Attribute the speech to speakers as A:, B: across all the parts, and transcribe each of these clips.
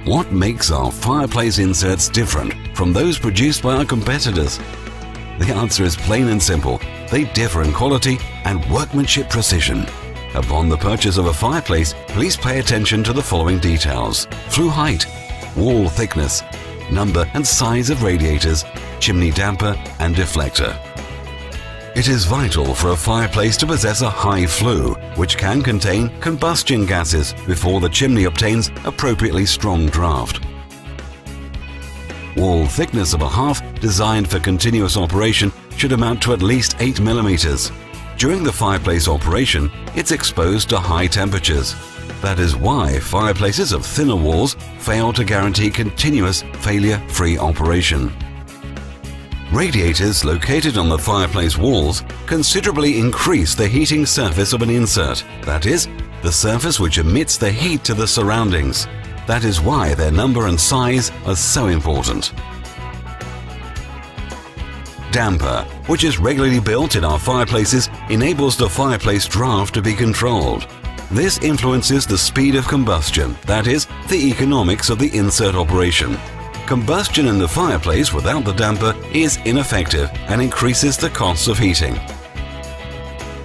A: What makes our fireplace inserts different from those produced by our competitors? The answer is plain and simple. They differ in quality and workmanship precision. Upon the purchase of a fireplace, please pay attention to the following details: flue height, wall thickness, number and size of radiators, chimney damper and deflector. It is vital for a fireplace to possess a high flue, which can contain combustion gases before the chimney obtains appropriately strong draft. Wall thickness of a hearth designed for continuous operation should amount to at least 8 mm. During the fireplace operation, it's exposed to high temperatures. That is why fireplaces of thinner walls fail to guarantee continuous, failure-free operation. Radiators located on the fireplace walls considerably increase the heating surface of an insert, that is, the surface which emits the heat to the surroundings. That is why their number and size are so important. Damper, which is regularly built in our fireplaces, enables the fireplace draft to be controlled. This influences the speed of combustion, that is, the economics of the insert operation. Combustion in the fireplace without the damper is ineffective and increases the costs of heating.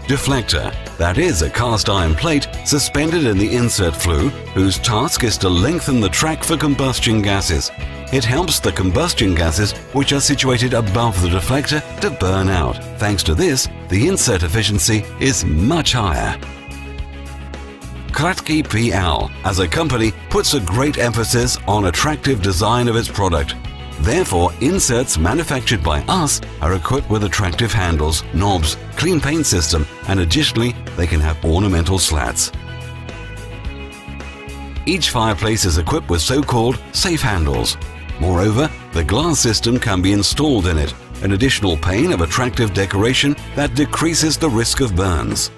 A: Deflector, that is a cast iron plate suspended in the insert flue whose task is to lengthen the track for combustion gases. It helps the combustion gases which are situated above the deflector to burn out. Thanks to this, the insert efficiency is much higher. Kratki.pl, as a company, puts a great emphasis on attractive design of its product. Therefore, inserts manufactured by us are equipped with attractive handles, knobs, clean paint system, and additionally, they can have ornamental slats. Each fireplace is equipped with so-called safe handles. Moreover, the glass system can be installed in it, an additional pane of attractive decoration that decreases the risk of burns.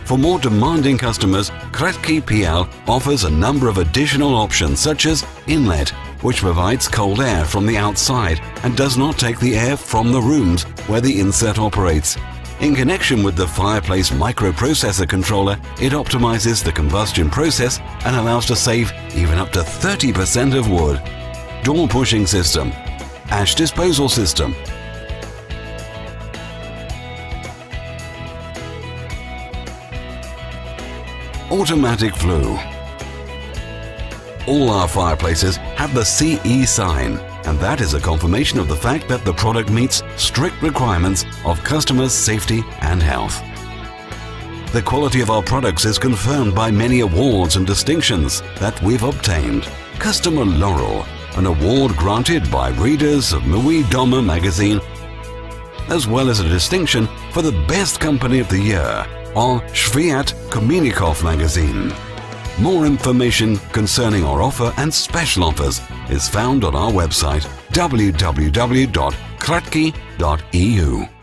A: For more demanding customers, Kratki.pl offers a number of additional options such as inlet, which provides cold air from the outside and does not take the air from the rooms where the insert operates. In connection with the fireplace microprocessor controller, it optimizes the combustion process and allows to save even up to 30% of wood. Door pushing system, ash disposal system, automatic flue. All our fireplaces have the CE sign, and that is a confirmation of the fact that the product meets strict requirements of customers' safety and health. The quality of our products is confirmed by many awards and distinctions that we've obtained. Customer Laurel, an award granted by readers of d.o.o magazine, as well as a distinction for the best company of the year or Świat Kominikow magazine. More information concerning our offer and special offers is found on our website www.kratki.pl.